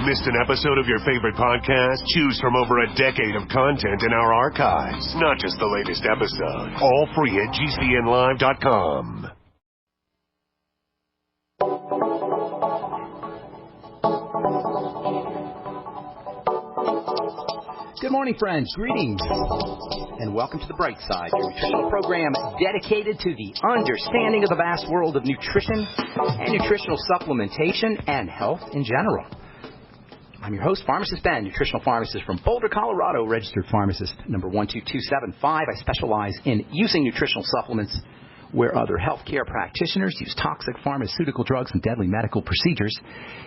Missed an episode of your favorite podcast? Choose from over a decade of content in our archives, not just the latest episode. All free at GCNlive.com. Good morning, friends. Greetings. And welcome to The Bright Side, your nutritional program dedicated to the understanding of the vast world of nutrition and nutritional supplementation and health in general. I'm your host, Pharmacist Ben, nutritional pharmacist from Boulder, Colorado, registered pharmacist number 12275. I specialize in using nutritional supplements where other healthcare practitioners use toxic pharmaceutical drugs and deadly medical procedures.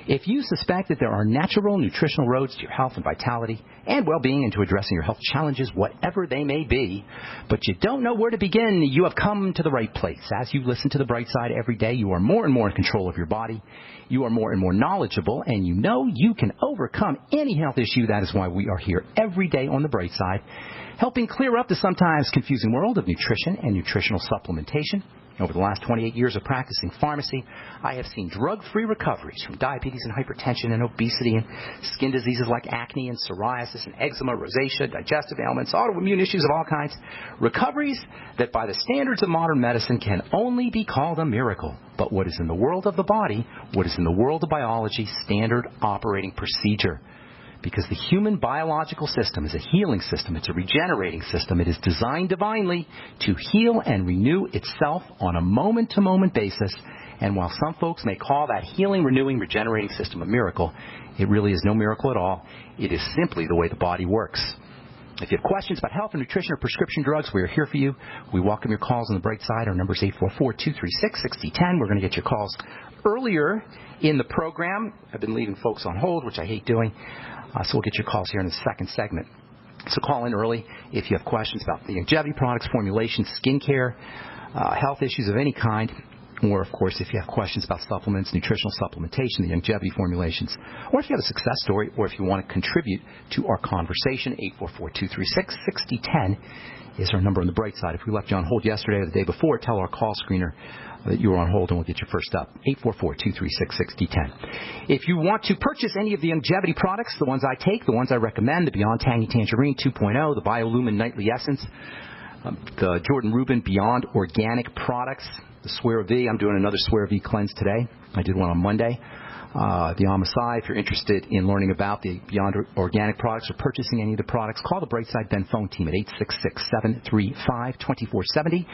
If you suspect that there are natural nutritional roads to your health and vitality and well-being and to addressing your health challenges, whatever they may be, but you don't know where to begin, you have come to the right place. As you listen to The Bright Side every day, you are more and more in control of your body. You are more and more knowledgeable, and you know you can overcome any health issue. That is why we are here every day on The Bright Side, helping clear up the sometimes confusing world of nutrition and nutritional supplementation. Over the last 28 years of practicing pharmacy, I have seen drug-free recoveries from diabetes and hypertension and obesity and skin diseases like acne and psoriasis and eczema, rosacea, digestive ailments, autoimmune issues of all kinds. Recoveries that by the standards of modern medicine can only be called a miracle. But what is in the world of the body, what is in the world of biology, standard operating procedure. Because the human biological system is a healing system. It's a regenerating system. It is designed divinely to heal and renew itself on a moment-to-moment basis. And while some folks may call that healing, renewing, regenerating system a miracle, it really is no miracle at all. It is simply the way the body works. If you have questions about health or nutrition or prescription drugs, we are here for you. We welcome your calls on The Bright Side. Our number is 844-236-6010. We're going to get your calls earlier in the program. I've been leaving folks on hold, which I hate doing. So we'll get your calls here in the second segment. So call in early if you have questions about the longevity products, formulations, skincare, health issues of any kind, or, of course, if you have questions about supplements, nutritional supplementation, the longevity formulations, or if you have a success story, or if you want to contribute to our conversation, 844-236-6010 is our number on The Bright Side. If we left you on hold yesterday or the day before, tell our call screener that you were on hold and we'll get you first up. 844-236-6010. If you want to purchase any of the longevity products, the ones I take, the ones I recommend, the Beyond Tangy Tangerine 2.0, the BioLumin Nightly Essence, the Jordan Rubin Beyond Organic Products, the Swear V. I'm doing another Swear V cleanse today. I did one on Monday. The Amasai, if you're interested in learning about the Beyond Organic products or purchasing any of the products, call the Brightside Ben phone team at 866-735-2470.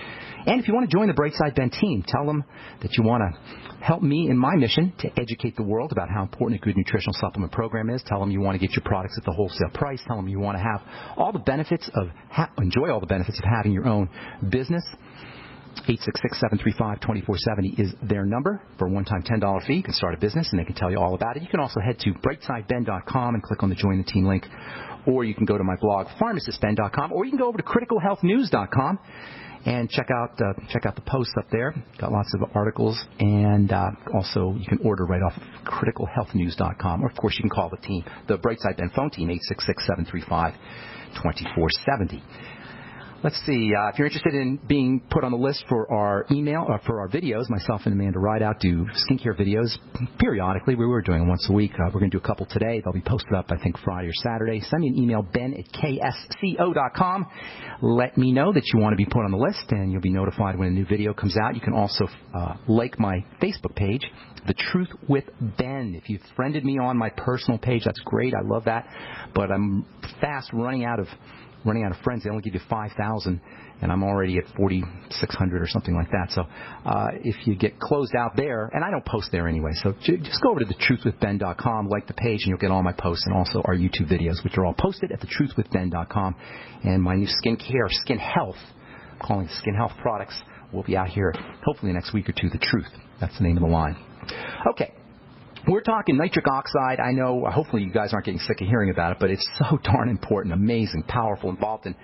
And if you want to join the Brightside Ben team, tell them that you want to help me in my mission to educate the world about how important a good nutritional supplement program is. Tell them you want to get your products at the wholesale price. Tell them you want to have all the benefits of enjoy all the benefits of having your own business. 866-735-2470 is their number. For a one-time $10 fee, you can start a business, and they can tell you all about it. You can also head to brightsideben.com and click on the Join the Team link, or you can go to my blog, pharmacistben.com, or you can go over to criticalhealthnews.com and check out the posts up there. Got lots of articles, and also you can order right off of criticalhealthnews.com, or, of course, you can call the team, the Brightside Ben phone team, 866-735-2470. Let's see. If you're interested in being put on the list for our email or for our videos, myself and Amanda Rideout do skincare videos periodically. We were doing once a week. We're going to do a couple today. They'll be posted up, I think, Friday or Saturday. Send me an email, ben@ksco.com. Let me know that you want to be put on the list, and you'll be notified when a new video comes out. You can also like my Facebook page, The Truth with Ben. If you've friended me on my personal page, that's great. I love that. But I'm fast running out of friends. They only give you 5,000, and I'm already at 4,600 or something like that. So if you get closed out there, and I don't post there anyway, so just go over to thetruthwithben.com, like the page, and you'll get all my posts and also our YouTube videos, which are all posted at thetruthwithben.com. And my new skin health, I'm calling it skin health products, will be out here hopefully next week or two. The Truth, that's the name of the line. Okay. We're talking nitric oxide. I know, hopefully you guys aren't getting sick of hearing about it, but it's so darn important, amazing, powerful, involved in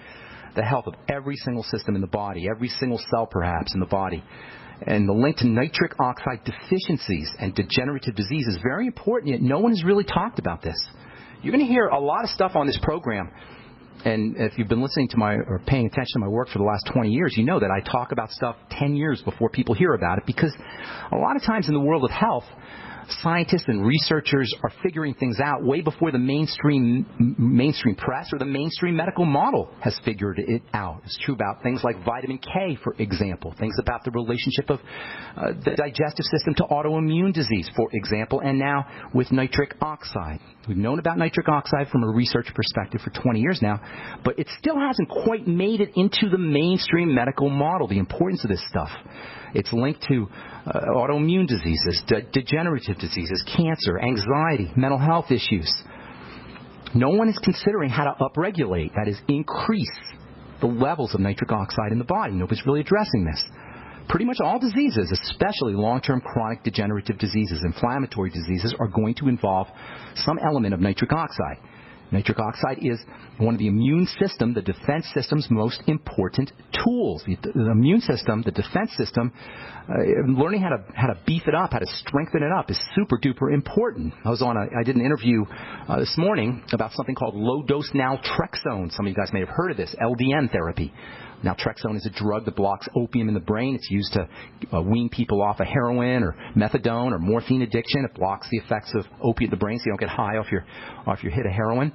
the health of every single system in the body, every single cell perhaps in the body. And the link to nitric oxide deficiencies and degenerative disease is very important, yet no one has really talked about this. You're going to hear a lot of stuff on this program. And if you've been listening to or paying attention to my work for the last 20 years, you know that I talk about stuff 10 years before people hear about it, because a lot of times in the world of health, scientists and researchers are figuring things out way before the mainstream press or the mainstream medical model has figured it out. It's true about things like vitamin K, for example, things about the relationship of the digestive system to autoimmune disease, for example, and now with nitric oxide. We've known about nitric oxide from a research perspective for 20 years now, but it still hasn't quite made it into the mainstream medical model, the importance of this stuff. It's linked to autoimmune diseases, degenerative diseases, cancer, anxiety, mental health issues. No one is considering how to upregulate, that is, increase the levels of nitric oxide in the body. Nobody's really addressing this. Pretty much all diseases, especially long-term chronic degenerative diseases, inflammatory diseases, are going to involve some element of nitric oxide. Nitric oxide is one of the immune system, the defense system's most important tools. The immune system, the defense system, learning how to beef it up, how to strengthen it up is super duper important. I did an interview this morning about something called low-dose naltrexone. Some of you guys may have heard of this, LDN therapy. Naltrexone is a drug that blocks opium in the brain. It's used to wean people off of heroin or methadone or morphine addiction. It blocks the effects of opiate in the brain so you don't get high off your hit of heroin.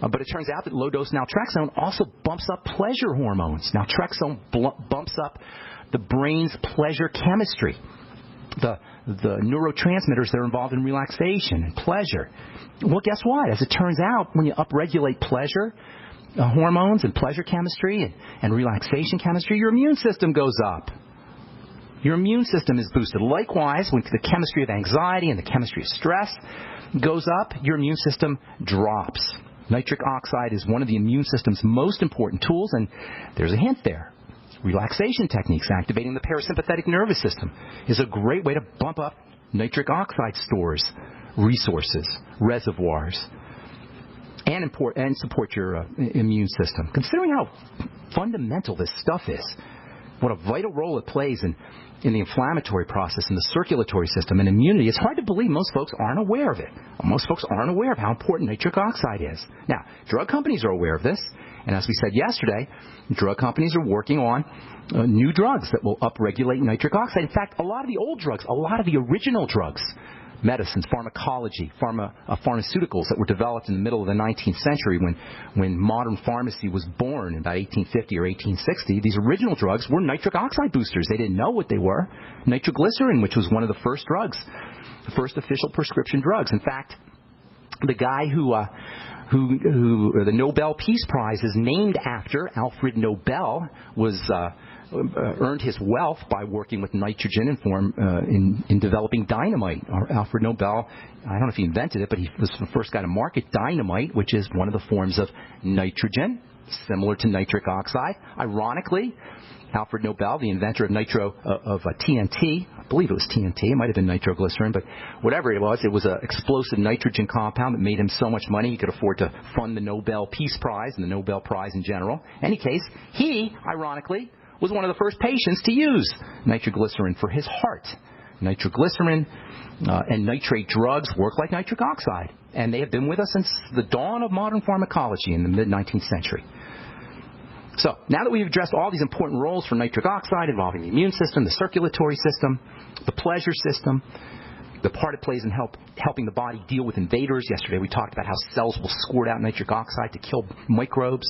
But it turns out that low-dose naltrexone also bumps up pleasure hormones. Naltrexone bumps up the brain's pleasure chemistry, the neurotransmitters that are involved in relaxation and pleasure. Well, guess what? As it turns out, when you upregulate pleasure hormones and pleasure chemistry and relaxation chemistry, your immune system goes up. Your immune system is boosted. Likewise, when the chemistry of anxiety and the chemistry of stress goes up, your immune system drops. Nitric oxide is one of the immune system's most important tools, and there's a hint there. Relaxation techniques, activating the parasympathetic nervous system, is a great way to bump up nitric oxide stores, resources, reservoirs, and support your immune system. Considering how fundamental this stuff is, what a vital role it plays in the inflammatory process, in the circulatory system, and immunity, it's hard to believe most folks aren't aware of it. Most folks aren't aware of how important nitric oxide is. Now, drug companies are aware of this, and as we said yesterday, drug companies are working on new drugs that will upregulate nitric oxide. In fact, a lot of the old drugs, a lot of the original drugs, medicines, pharmacology, pharmaceuticals that were developed in the middle of the 19th century when modern pharmacy was born in about 1850 or 1860, these original drugs were nitric oxide boosters. They didn't know what they were. Nitroglycerin, which was one of the first drugs, the first official prescription drugs. In fact, the guy who the Nobel Peace Prize is named after, Alfred Nobel, was earned his wealth by working with nitrogen in developing dynamite. Alfred Nobel, I don't know if he invented it, but he was the first guy to market dynamite, which is one of the forms of nitrogen, similar to nitric oxide. Ironically, Alfred Nobel, the inventor of TNT, I believe it was TNT, it might have been nitroglycerin, but whatever it was an explosive nitrogen compound that made him so much money he could afford to fund the Nobel Peace Prize and the Nobel Prize in general. In any case, he, ironically, was one of the first patients to use nitroglycerin for his heart. Nitroglycerin and nitrate drugs work like nitric oxide, and they have been with us since the dawn of modern pharmacology in the mid-19th century. So, now that we've addressed all these important roles for nitric oxide involving the immune system, the circulatory system, the pleasure system, the part it plays in helping the body deal with invaders. Yesterday we talked about how cells will squirt out nitric oxide to kill microbes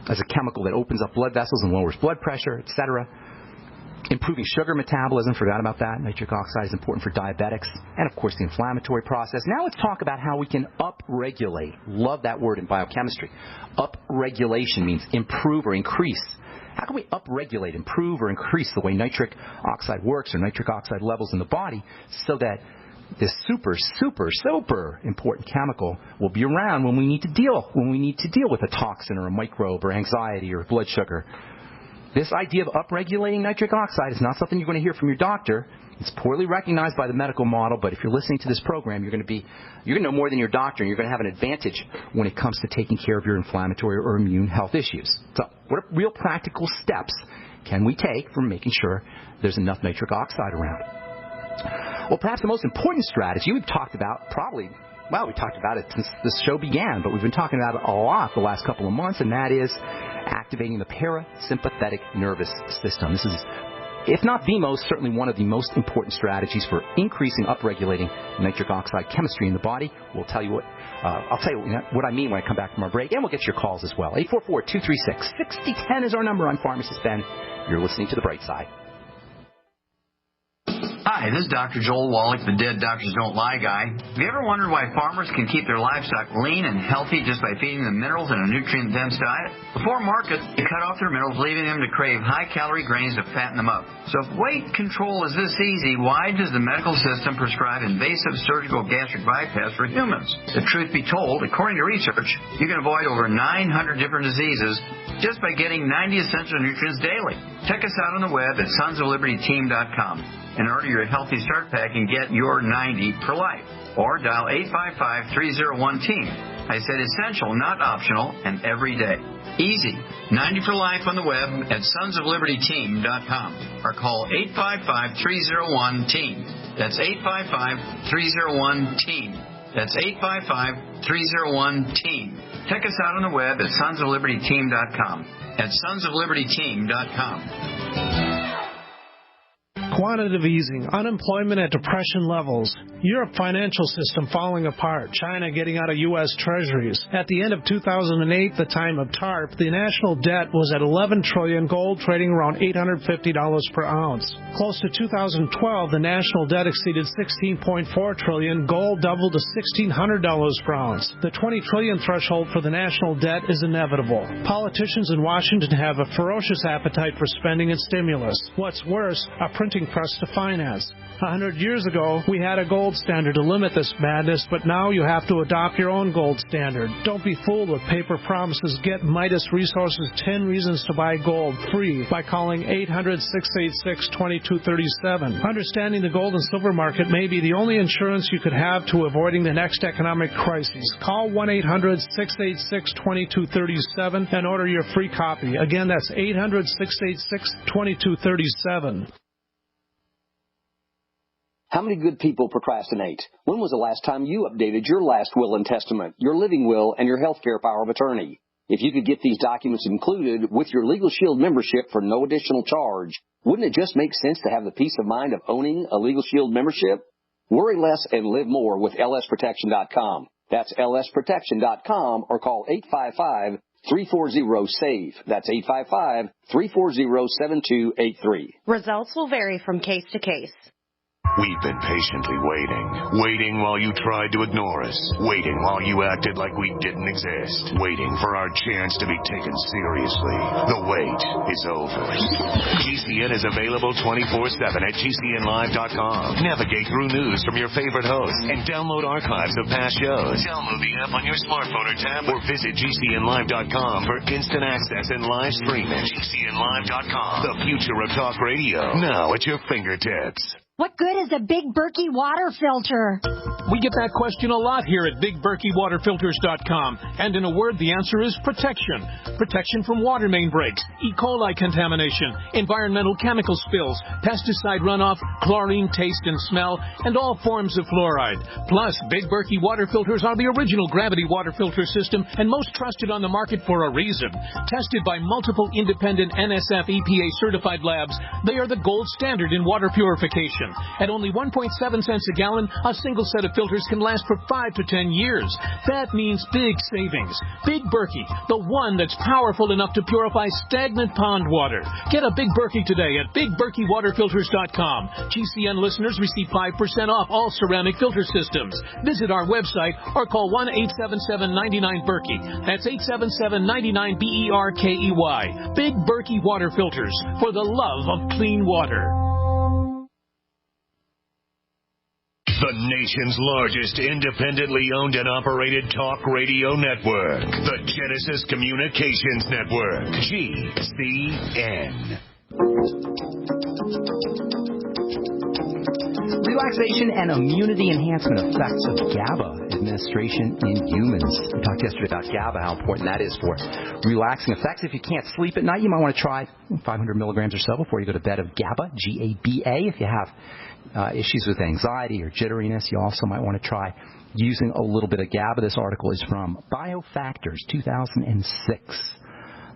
as a chemical that opens up blood vessels and lowers blood pressure, etc. Improving sugar metabolism, forgot about that. Nitric oxide is important for diabetics. And, of course, the inflammatory process. Now let's talk about how we can upregulate. Love that word in biochemistry. Upregulation means improve or increase. How can we upregulate, improve, or increase the way nitric oxide works or nitric oxide levels in the body so that this super important chemical will be around when we need to deal with a toxin or a microbe or anxiety or blood sugar? This idea of upregulating nitric oxide is not something you're going to hear from your doctor. It's poorly recognized by the medical model, but if you're listening to this program, you're going to know more than your doctor, and you're going to have an advantage when it comes to taking care of your inflammatory or immune health issues. So, what real practical steps can we take for making sure there's enough nitric oxide around? Well, perhaps the most important strategy we've talked about we talked about it since this show began, but we've been talking about it a lot the last couple of months, and that is activating the parasympathetic nervous system. This is if not the most, certainly one of the most important strategies for increasing, upregulating nitric oxide chemistry in the body. We'll tell you what, I'll tell you what I mean when I come back from our break, and we'll get your calls as well. 844-236-6010 is our number. I'm Pharmacist Ben. You're listening to The Bright Side. Hi, this is Dr. Joel Wallach, the Dead Doctors Don't Lie guy. Have you ever wondered why farmers can keep their livestock lean and healthy just by feeding them minerals in a nutrient-dense diet? Before market, they cut off their minerals, leaving them to crave high-calorie grains to fatten them up. So if weight control is this easy, why does the medical system prescribe invasive surgical gastric bypass for humans? The truth be told, according to research, you can avoid over 900 different diseases just by getting 90 essential nutrients daily. Check us out on the web at sonsoflibertyteam.com. And order your Healthy Start Pack and get your 90 for life. Or dial 855-301-TEAM. I said essential, not optional, and every day. Easy. 90 for life on the web at sonsoflibertyteam.com. Or call 855-301-TEAM. That's 855-301-TEAM. That's 855-301-TEAM. Check us out on the web at sonsoflibertyteam.com. At sonsoflibertyteam.com. Quantitative easing, unemployment at depression levels, Europe financial system falling apart, China getting out of U.S. treasuries. At the end of 2008, the time of TARP, the national debt was at $11 trillion, gold trading around $850 per ounce. Close to 2012, the national debt exceeded $16.4 trillion, gold doubled to $1,600 per ounce. The $20 trillion threshold for the national debt is inevitable. Politicians in Washington have a ferocious appetite for spending and stimulus. What's worse, a printing press to finance. 100 years ago, we had a gold standard to limit this madness, but now you have to adopt your own gold standard. Don't be fooled with paper promises. Get Midas Resources 10 Reasons to Buy Gold free by calling 800-686-2237. Understanding the gold and silver market may be the only insurance you could have to avoiding the next economic crisis. Call 1-800-686-2237 and order your free copy. Again, that's 800-686-2237. How many good people procrastinate? When was the last time you updated your last will and testament, your living will, and your health care power of attorney? If you could get these documents included with your Legal Shield membership for no additional charge, wouldn't it just make sense to have the peace of mind of owning a Legal Shield membership? Worry less and live more with lsprotection.com. That's lsprotection.com or call 855-340-SAVE. That's 855-340-7283. Results will vary from case to case. We've been patiently waiting while you tried to ignore us, waiting while you acted like we didn't exist, waiting for our chance to be taken seriously. The wait is over. GCN is available 24/7 at GCNlive.com. Navigate through news from your favorite hosts and download archives of past shows. Download the app on your smartphone or tablet or visit GCNlive.com for instant access and live streaming. GCNlive.com, the future of talk radio, now at your fingertips. What good is a Big Berkey water filter? We get that question a lot here at BigBerkeyWaterFilters.com. And in a word, the answer is protection. Protection from water main breaks, E. coli contamination, environmental chemical spills, pesticide runoff, chlorine taste and smell, and all forms of fluoride. Plus, Big Berkey water filters are the original gravity water filter system and most trusted on the market for a reason. Tested by multiple independent NSF EPA certified labs, they are the gold standard in water purification. At only 1.7 cents a gallon, a single set of filters can last for 5 to 10 years. That means big savings. Big Berkey, the one that's powerful enough to purify stagnant pond water. Get a Big Berkey today at BigBerkeyWaterFilters.com. GCN listeners receive 5% off all ceramic filter systems. Visit our website or call 1-877-99-BERKEY. That's 877-99-BERKEY. Big Berkey Water Filters, for the love of clean water. The nation's largest independently owned and operated talk radio network. The Genesis Communications Network. GCN. Relaxation and immunity enhancement effects of GABA administration in humans. We talked yesterday about GABA, how important that is for relaxing effects. If you can't sleep at night, you might want to try 500 milligrams or so before you go to bed of GABA, G-A-B-A. If you have issues with anxiety or jitteriness, you also might want to try using a little bit of GABA. This article is from Biofactors, 2006.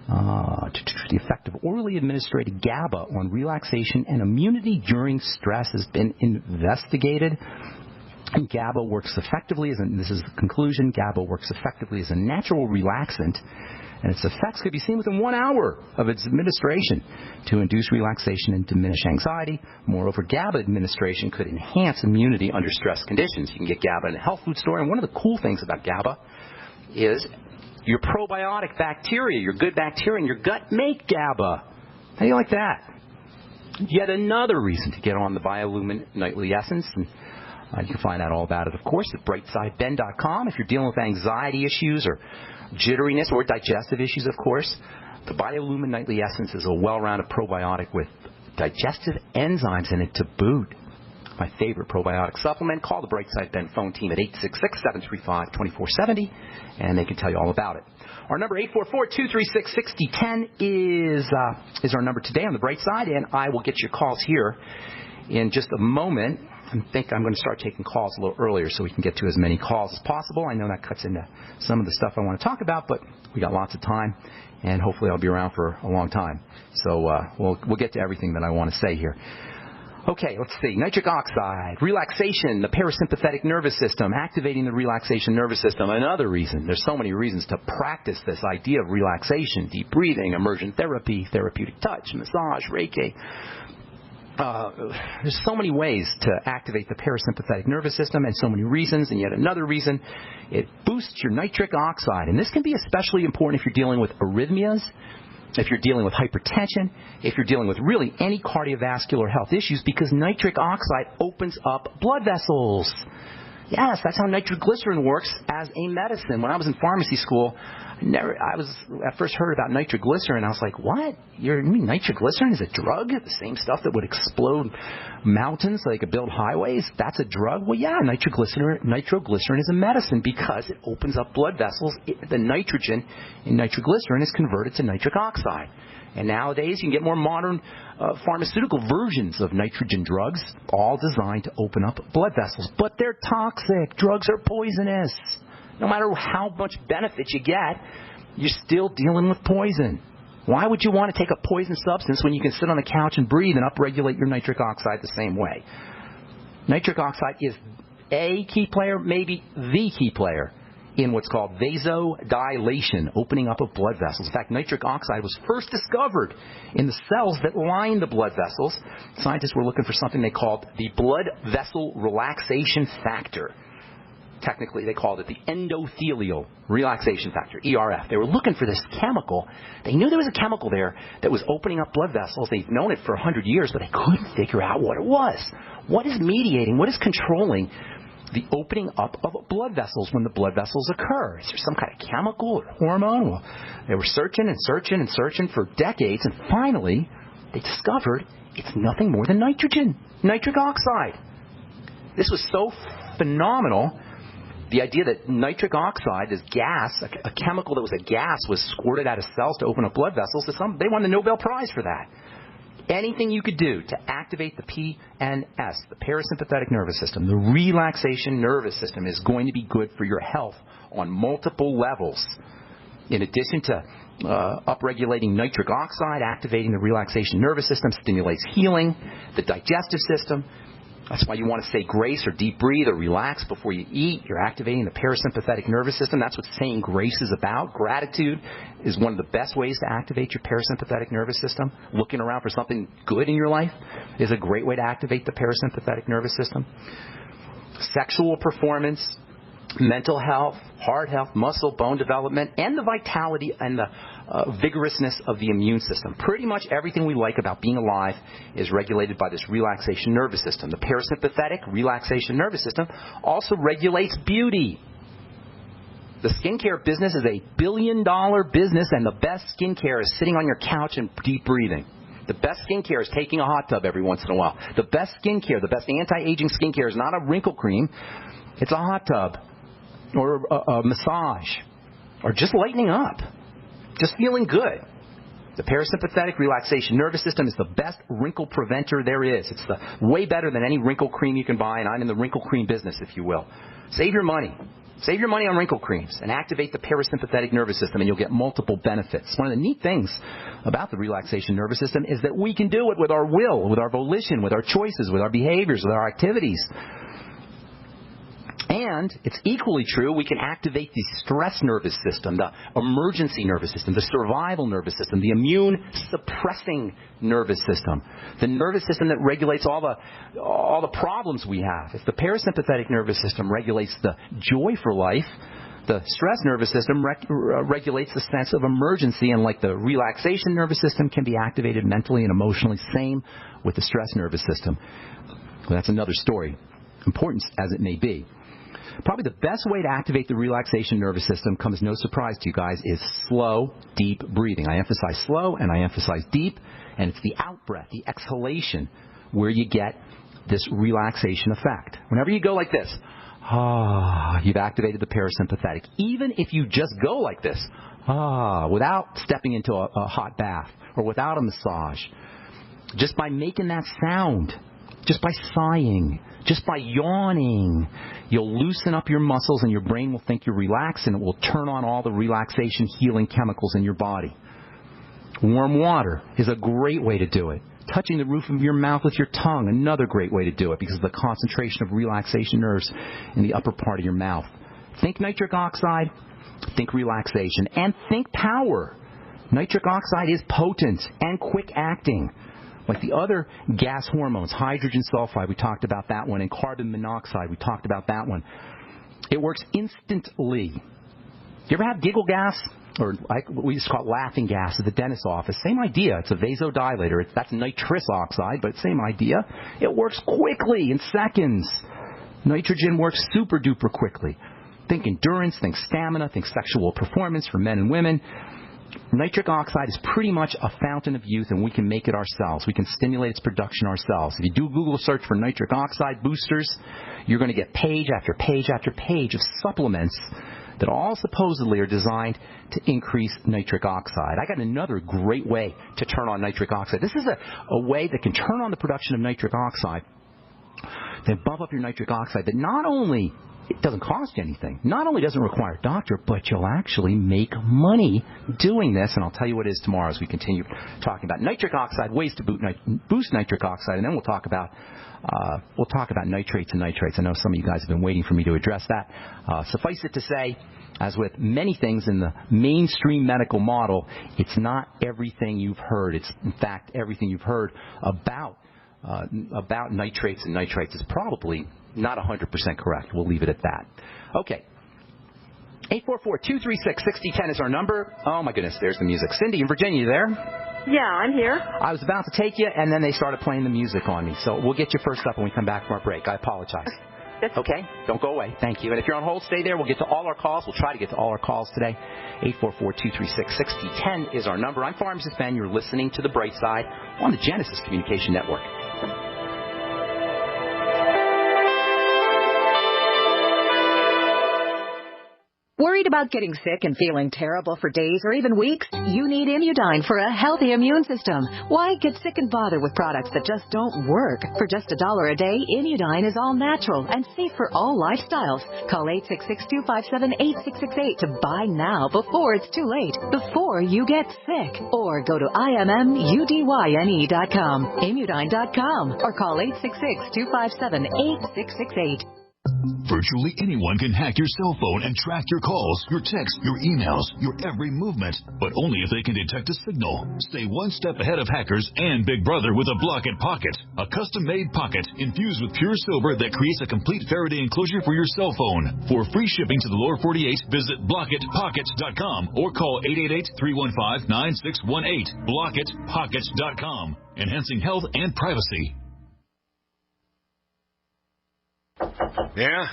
The effect of orally administered GABA on relaxation and immunity during stress has been investigated. And GABA works effectively this is the conclusion, GABA works effectively as a natural relaxant, and its effects could be seen within 1 hour of its administration to induce relaxation and diminish anxiety. Moreover, GABA administration could enhance immunity under stress conditions. You can get GABA in a health food store, and one of the cool things about GABA is your probiotic bacteria, your good bacteria in your gut make GABA. How do you like that? Yet another reason to get on the Biolumin Nightly Essence, and you can find out all about it, of course, at brightsideben.com. If you're dealing with anxiety issues or jitteriness or digestive issues, of course, the Biolumin Nightly Essence is a well-rounded probiotic with digestive enzymes in it to boot. My favorite probiotic supplement. Call the Brightside Ben phone team at 866-735-2470, and they can tell you all about it. Our number, 844-236-6010, is our number today on the Bright Side, and I will get your calls here in just a moment. I think I'm going to start taking calls a little earlier so we can get to as many calls as possible. I know that cuts into some of the stuff I want to talk about, but we got lots of time, and hopefully I'll be around for a long time. So we'll get to everything that I want to say here. Okay, let's see. Nitric oxide, relaxation, the parasympathetic nervous system, activating the relaxation nervous system. Another reason. There's so many reasons to practice this idea of relaxation, deep breathing, immersion therapy, therapeutic touch, massage, Reiki. There's so many ways to activate the parasympathetic nervous system and so many reasons. And yet another reason, it boosts your nitric oxide. And this can be especially important if you're dealing with arrhythmias, if you're dealing with hypertension, if you're dealing with really any cardiovascular health issues, because nitric oxide opens up blood vessels. Yes, that's how nitroglycerin works as a medicine. When I was in pharmacy school, I first heard about nitroglycerin. I was like, what? You mean nitroglycerin is a drug? The same stuff that would explode mountains so they could build highways? That's a drug? Well, yeah, nitroglycerin is a medicine because it opens up blood vessels. The nitrogen in nitroglycerin is converted to nitric oxide. And nowadays you can get more modern pharmaceutical versions of nitrogen drugs, all designed to open up blood vessels. But they're toxic. Drugs are poisonous. No matter how much benefit you get, you're still dealing with poison. Why would you want to take a poison substance when you can sit on a couch and breathe and upregulate your nitric oxide the same way? Nitric oxide is a key player, maybe the key player, in what's called vasodilation, opening up of blood vessels. In fact, nitric oxide was first discovered in the cells that line the blood vessels. Scientists were looking for something they called the blood vessel relaxation factor. Technically, they called it the endothelial relaxation factor, ERF. They were looking for this chemical. They knew there was a chemical there that was opening up blood vessels. They've known it for 100 years, but they couldn't figure out what it was. What is mediating, what is controlling the opening up of blood vessels when the blood vessels occur? Is there some kind of chemical or hormone? Well, they were searching and searching and searching for decades, and finally they discovered it's nothing more than nitric oxide. This was so phenomenal. The idea that nitric oxide is gas, a chemical that was a gas, was squirted out of cells to open up blood vessels. They won the Nobel Prize for that. Anything you could do to activate the PNS, the parasympathetic nervous system, the relaxation nervous system, is going to be good for your health on multiple levels. In addition to upregulating nitric oxide, activating the relaxation nervous system stimulates healing, the digestive system. That's why you want to say grace or deep breathe or relax before you eat. You're activating the parasympathetic nervous system. That's what saying grace is about. Gratitude is one of the best ways to activate your parasympathetic nervous system. Looking around for something good in your life is a great way to activate the parasympathetic nervous system. Sexual performance, mental health, heart health, muscle, bone development, and the vitality and the vigorousness of the immune system. Pretty much everything we like about being alive is regulated by this relaxation nervous system. The parasympathetic relaxation nervous system also regulates beauty. The skincare business is $1 billion business, and the best skincare is sitting on your couch and deep breathing. The best skincare is taking a hot tub every once in a while. The best skincare, the best anti-aging skincare is not a wrinkle cream. It's a hot tub or a massage or just lightening up. Just feeling good. The parasympathetic relaxation nervous system is the best wrinkle preventer there is. It's way better than any wrinkle cream you can buy, and I'm in the wrinkle cream business, if you will. Save your money. Save your money on wrinkle creams and activate the parasympathetic nervous system, and you'll get multiple benefits. One of the neat things about the relaxation nervous system is that we can do it with our will, with our volition, with our choices, with our behaviors, with our activities. And it's equally true, we can activate the stress nervous system, the emergency nervous system, the survival nervous system, the immune-suppressing nervous system, the nervous system that regulates all the problems we have. If the parasympathetic nervous system regulates the joy for life, the stress nervous system regulates the sense of emergency, and like the relaxation nervous system can be activated mentally and emotionally, same with the stress nervous system. Well, that's another story, important as it may be. Probably the best way to activate the relaxation nervous system, comes no surprise to you guys, is slow, deep breathing. I emphasize slow and I emphasize deep, and it's the out-breath, the exhalation, where you get this relaxation effect. Whenever you go like this, you've activated the parasympathetic. Even if you just go like this, without stepping into a hot bath or without a massage, just by making that sound, just by sighing, just by yawning, you'll loosen up your muscles and your brain will think you're relaxed, and it will turn on all the relaxation healing chemicals in your body. Warm water is a great way to do it. Touching the roof of your mouth with your tongue, another great way to do it because of the concentration of relaxation nerves in the upper part of your mouth. Think nitric oxide, think relaxation, and think power. Nitric oxide is potent and quick acting. Like the other gas hormones, hydrogen sulfide, we talked about that one, and carbon monoxide, we talked about that one. It works instantly. You ever have giggle gas? Or we used to call it laughing gas at the dentist's office. Same idea. It's a vasodilator. That's nitrous oxide, but same idea. It works quickly, in seconds. Nitrogen works super duper quickly. Think endurance, think stamina, think sexual performance for men and women. Nitric oxide is pretty much a fountain of youth, and we can make it ourselves. We can stimulate its production ourselves. If you do Google search for nitric oxide boosters, you're going to get page after page after page of supplements that all supposedly are designed to increase nitric oxide. I got another great way to turn on nitric oxide. This is a way that can turn on the production of nitric oxide, then bump up your nitric oxide, that not only it doesn't cost you anything, not only doesn't require a doctor, but you'll actually make money doing this. And I'll tell you what it is tomorrow as we continue talking about nitric oxide, ways to boost nitric oxide, and then we'll talk about nitrates and nitrites. I know some of you guys have been waiting for me to address that. Suffice it to say, as with many things in the mainstream medical model, it's not everything you've heard. It's, in fact, everything you've heard about nitrates and nitrites is probably not 100% correct. We'll leave it at that. Okay. 844-236-6010 is our number. Oh, my goodness, there's the music. Cindy in Virginia, you there? Yeah, I'm here. I was about to take you, and then they started playing the music on me. So we'll get you first up when we come back from our break. I apologize. Okay? Don't go away. Thank you. And if you're on hold, stay there. We'll get to all our calls. We'll try to get to all our calls today. 844-236-6010 is our number. I'm Pharmacist Ben. You're listening to The Bright Side on the Genesis Communication Network. Worried about getting sick and feeling terrible for days or even weeks? You need Immudyne for a healthy immune system. Why get sick and bother with products that just don't work? For just $1 a day, Immudyne is all natural and safe for all lifestyles. Call 866-257-8668 to buy now before it's too late, before you get sick. Or go to IMMUDYNE.com, Immudyne.com, or call 866-257-8668. Virtually anyone can hack your cell phone and track your calls, your texts, your emails, your every movement, but only if they can detect a signal. Stay one step ahead of hackers and Big Brother with a Block-It Pocket, a custom-made pocket infused with pure silver that creates a complete Faraday enclosure for your cell phone. For free shipping to the lower 48, visit blockitpockets.com or call 888-315-9618. blockitpockets.com, enhancing health and privacy. Yeah?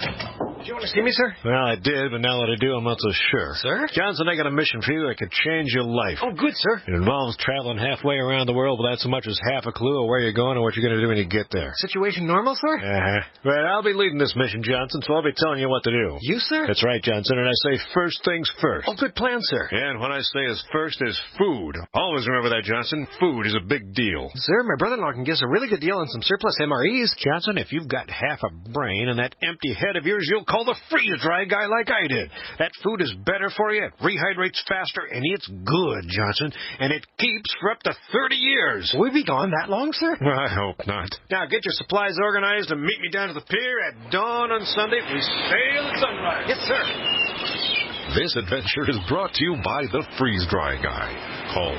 Did you want to see me, sir? Well, I did, but now that I do, I'm not so sure. Sir? Johnson, I got a mission for you that could change your life. Oh, good, sir. It involves traveling halfway around the world without so much as half a clue of where you're going or what you're going to do when you get there. Situation normal, sir? Uh-huh. But I'll be leading this mission, Johnson, so I'll be telling you what to do. You, sir? That's right, Johnson, and I say first things first. Oh, good plan, sir. Yeah, and what I say is first is food. Always remember that, Johnson. Food is a big deal. Sir, my brother-in-law can give us a really good deal on some surplus MREs. Johnson, if you've got half a brain and that empty head of yours, you'll call the freeze-dry guy like I did. That food is better for you, it rehydrates faster, and it's good, Johnson, and it keeps for up to 30 years. Will we be gone that long, sir? I hope not. Now, get your supplies organized and meet me down to the pier at dawn on Sunday. We sail at sunrise. Yes, sir. This adventure is brought to you by the Freeze-Dry Guy. Call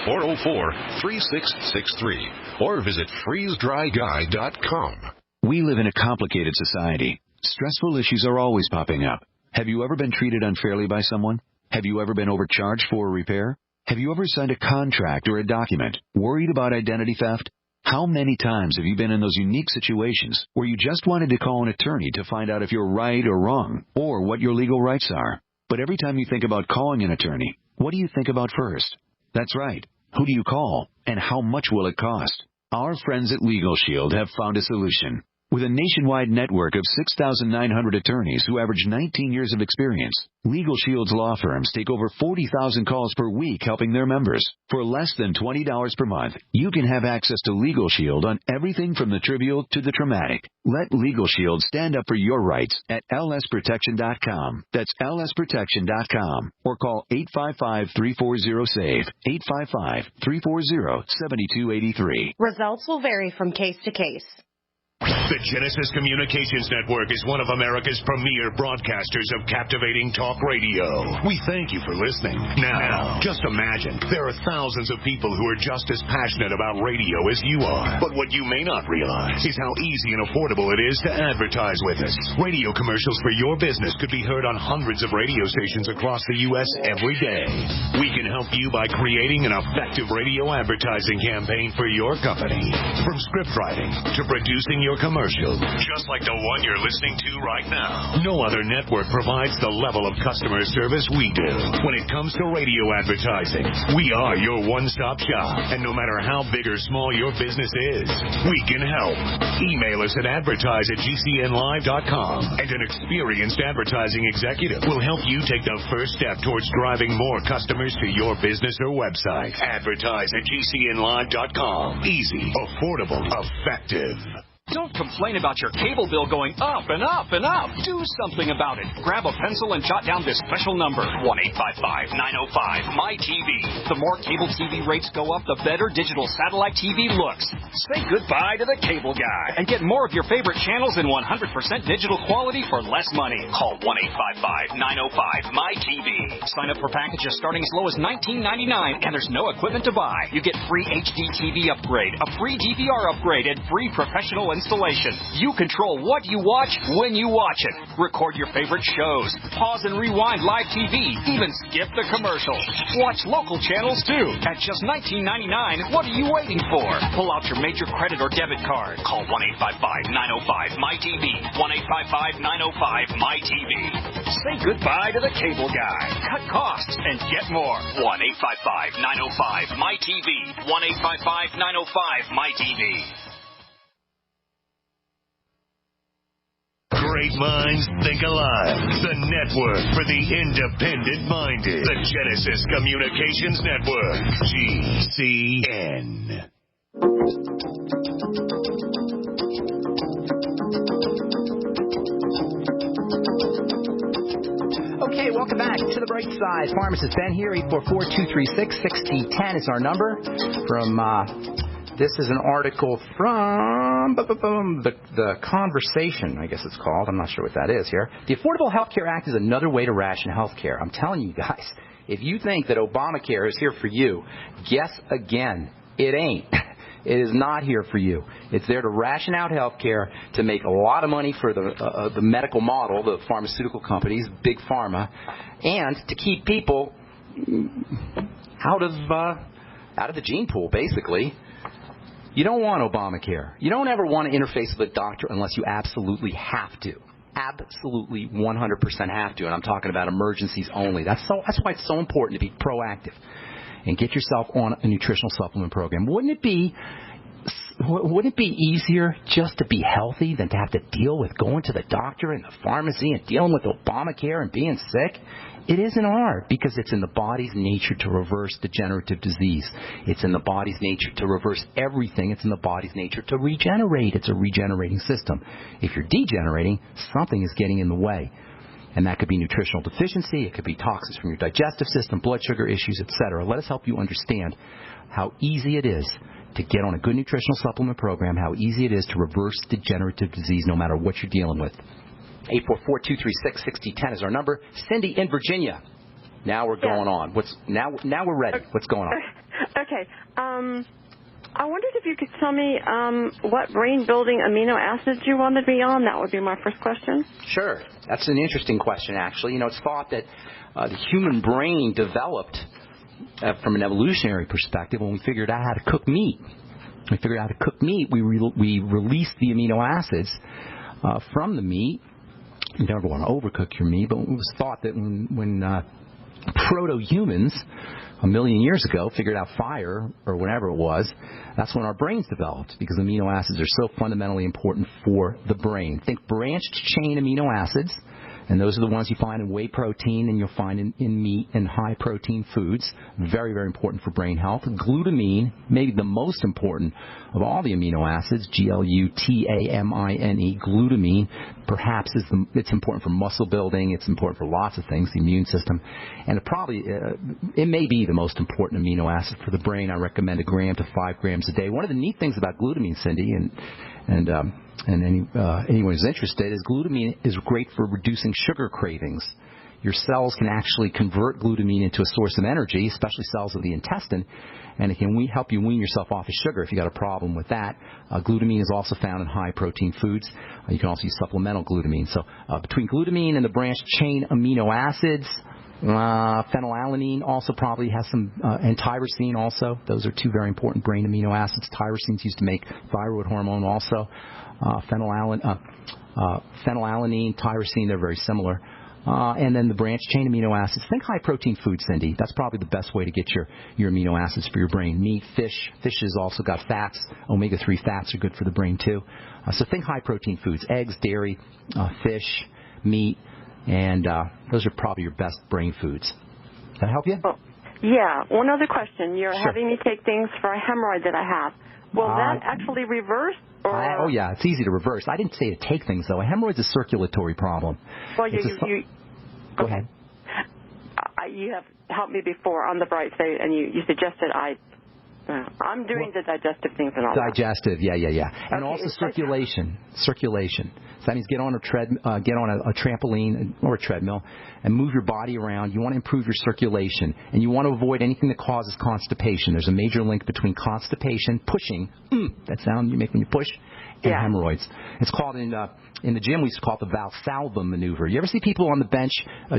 866-404-3663 or visit freezedryguy.com. We live in a complicated society. Stressful issues are always popping up. Have you ever been treated unfairly by someone? Have you ever been overcharged for a repair? Have you ever signed a contract or a document? Worried about identity theft? How many times have you been in those unique situations where you just wanted to call an attorney to find out if you're right or wrong, or what your legal rights are? But every time you think about calling an attorney, what do you think about first? That's right. Who do you call, and how much will it cost? Our friends at Legal Shield have found a solution. With a nationwide network of 6,900 attorneys who average 19 years of experience, Legal Shield's law firms take over 40,000 calls per week helping their members. For less than $20 per month, you can have access to Legal Shield on everything from the trivial to the traumatic. Let Legal Shield stand up for your rights at lsprotection.com. That's lsprotection.com. Or call 855-340-SAVE, 855-340-7283. Results will vary from case to case. The Genesis Communications Network is one of America's premier broadcasters of captivating talk radio. We thank you for listening. Now, just imagine, there are thousands of people who are just as passionate about radio as you are. But what you may not realize is how easy and affordable it is to advertise with us. Radio commercials for your business could be heard on hundreds of radio stations across the U.S. every day. We can help you by creating an effective radio advertising campaign for your company. From script writing to producing your commercial, just like the one you're listening to right now. No other network provides the level of customer service we do. When it comes to radio advertising, we are your one-stop shop. And no matter how big or small your business is, we can help. Email us at advertise@gcnlive.com, and an experienced advertising executive will help you take the first step towards driving more customers to your business or website. Advertise@gcnlive.com. Easy, affordable, effective. Don't complain about your cable bill going up and up and up. Do something about it. Grab a pencil and jot down this special number, 1-855-905-MY-TV. The more cable TV rates go up, the better digital satellite TV looks. Say goodbye to the cable guy and get more of your favorite channels in 100% digital quality for less money. Call 1-855-905-MY-TV. Sign up for packages starting as low as $19.99, and there's no equipment to buy. You get free HD TV upgrade, a free DVR upgrade, and free professional installation. You control what you watch when you watch it. Record your favorite shows. Pause and rewind live TV. Even skip the commercials. Watch local channels too. At just $19.99, what are you waiting for? Pull out your major credit or debit card. Call 1-855-905-MY-TV. 1-855-905-MY-TV. Say goodbye to the cable guy. Cut costs and get more. 1-855-905-MY-TV. 1-855-905-MY-TV. Great minds think alike. The network for the independent-minded. The Genesis Communications Network. GCN. Okay, welcome back to the Bright Side. Pharmacist Ben here. 844-236-6010 is our number. This is an article from the Conversation, I guess it's called. I'm not sure what that is here. The Affordable Health Care Act is another way to ration health care. I'm telling you guys, if you think that Obamacare is here for you, guess again. It ain't. It is not here for you. It's there to ration out health care, to make a lot of money for the medical model, the pharmaceutical companies, big pharma, and to keep people out of the gene pool, basically. You don't want Obamacare. You don't ever want to interface with a doctor unless you absolutely have to. Absolutely 100% have to. And I'm talking about emergencies only. That's why it's so important to be proactive and get yourself on a nutritional supplement program. Wouldn't it be wouldn't it be easier just to be healthy than to have to deal with going to the doctor and the pharmacy and dealing with Obamacare and being sick? It isn't hard because it's in the body's nature to reverse degenerative disease. It's in the body's nature to reverse everything. It's in the body's nature to regenerate. It's a regenerating system. If you're degenerating, something is getting in the way. And that could be nutritional deficiency. It could be toxins from your digestive system, blood sugar issues, etc. Let us help you understand how easy it is to get on a good nutritional supplement program, how easy it is to reverse degenerative disease no matter what you're dealing with. 844-236-6010 is our number. Cindy in Virginia. Now we're going on. Now we're ready. What's going on? Okay. I wondered if you could tell me what brain-building amino acids you wanted me on. That would be my first question. Sure. That's an interesting question, actually. It's thought that the human brain developed from an evolutionary perspective when we figured out how to cook meat. We figured out how to cook meat. We released the amino acids from the meat. You never want to overcook your meat, but it was thought that when proto-humans a million years ago figured out fire or whatever it was, that's when our brains developed because amino acids are so fundamentally important for the brain. Think branched chain amino acids, and those are the ones you find in whey protein and you'll find in meat and high protein foods. Very, very important for brain health. Glutamine, maybe the most important of all the amino acids, Glutamine. Glutamine, perhaps it's important for muscle building. It's important for lots of things, the immune system. And it may be the most important amino acid for the brain. I recommend 1 gram to 5 grams a day. One of the neat things about glutamine, Cindy, and anyone who's interested, is glutamine is great for reducing sugar cravings. Your cells can actually convert glutamine into a source of energy, especially cells of the intestine, and it can help you wean yourself off of sugar if you got a problem with that. Glutamine is also found in high-protein foods. You can also use supplemental glutamine. So between glutamine and the branched chain amino acids, phenylalanine also probably has some, and tyrosine also. Those are 2 very important brain amino acids. Tyrosine is used to make thyroid hormone also. Phenylalanine, tyrosine, they're very similar. And then the branched chain amino acids. Think high-protein food, Cindy. That's probably the best way to get your amino acids for your brain. Meat, fish. Fish has also got fats. Omega-3 fats are good for the brain, too. So think high-protein foods. Eggs, dairy, fish, meat. And those are probably your best brain foods. Does that help you? Oh, yeah. One other question. You're having me take things for a hemorrhoid that I have. Will that actually reverse? Oh, yeah. It's easy to reverse. I didn't say to take things, though. A hemorrhoid's a circulatory problem. Well, Go ahead. You have helped me before on the bright side, and you suggested I'm doing the digestive things and all digestive, that. yeah. And also circulation. So that means get on a trampoline or a treadmill and move your body around. You want to improve your circulation, and you want to avoid anything that causes constipation. There's a major link between constipation, pushing, that sound you make when you push, and hemorrhoids. It's called in the gym, we used to call it the Valsalva maneuver. You ever see people on the bench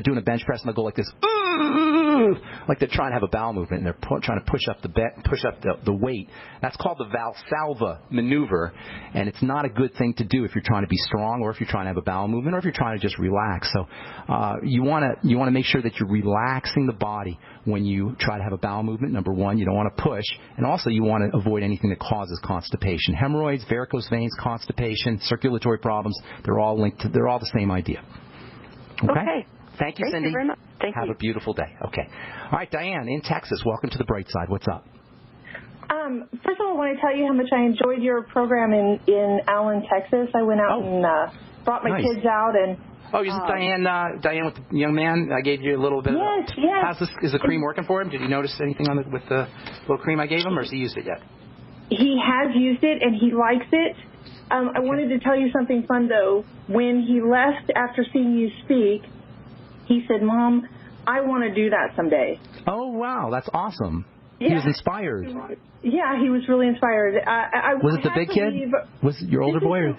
doing a bench press and they'll go like this, like they're trying to have a bowel movement and they're trying to push up the weight. That's called the Valsalva maneuver, and it's not a good thing to do if you're trying to be strong or if you're trying to have a bowel movement or if you're trying to just relax. So you want to make sure that you're relaxing the body when you try to have a bowel movement. Number one, you don't want to push, and also you want to avoid anything that causes constipation. Hemorrhoids, varicose veins, constipation, circulatory problems, they're all linked to, they're all the same idea. Okay. Thank you, Cindy. Thank you very much. Have a beautiful day. Okay. All right, Diane in Texas. Welcome to the bright side. What's up? First of all, I want to tell you how much I enjoyed your program in Allen, Texas. I went out and brought my kids out and. Oh, is it Diane with the young man? I gave you a little bit of. Yes. Is the cream working for him? Did you notice anything with the little cream I gave him, or has he used it yet? He has used it and he likes it. I wanted to tell you something fun though. When he left after seeing you speak, he said, "Mom, I want to do that someday." Oh wow, that's awesome. Yeah. He was inspired. Yeah, he was really inspired. Was it the big kid? Was it your older boy? Or?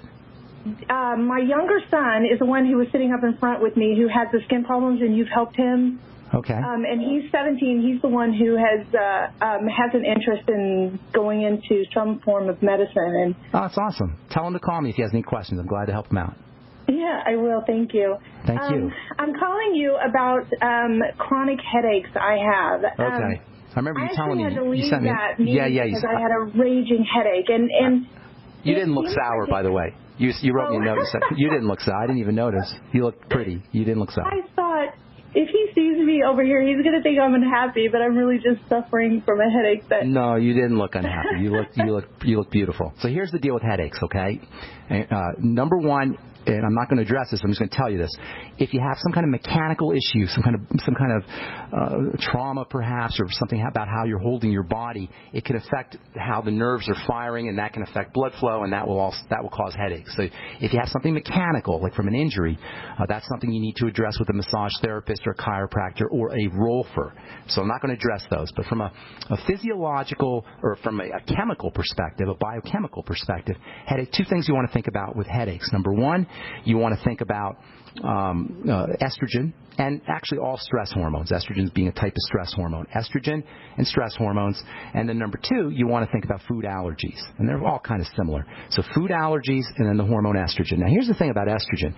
My younger son is the one who was sitting up in front with me who has the skin problems, and you've helped him. Okay. And he's 17. He's the one who has an interest in going into some form of medicine. And oh, that's awesome. Tell him to call me if he has any questions. I'm glad to help him out. Yeah, I will. Thank you. Thank you. I'm calling you about chronic headaches I have. Okay. I remember you telling me. I had to leave you sent me. That meeting because I had a raging headache, and you didn't look sour, by the way. You wrote me a note. You didn't look sour. I didn't even notice. You looked pretty. You didn't look sour. I thought, if he sees me over here, he's going to think I'm unhappy, but I'm really just suffering from a headache. No, you didn't look unhappy. You look beautiful. So here's the deal with headaches, okay? Number one, and I'm not going to address this, I'm just going to tell you this. If you have some kind of mechanical issue, some kind of trauma perhaps, or something about how you're holding your body, it can affect how the nerves are firing, and that can affect blood flow, and that will cause headaches. So if you have something mechanical, like from an injury, that's something you need to address with a massage therapist or a chiropractor or a rolfer. So I'm not going to address those. But from a physiological or from a chemical perspective, a biochemical perspective, headache, two things you want to think about with headaches. Number one, you want to think about estrogen and actually all stress hormones, estrogen being a type of stress hormone, estrogen and stress hormones. And then number two, you want to think about food allergies. And they're all kind of similar. So food allergies and then the hormone estrogen. Now, here's the thing about estrogen.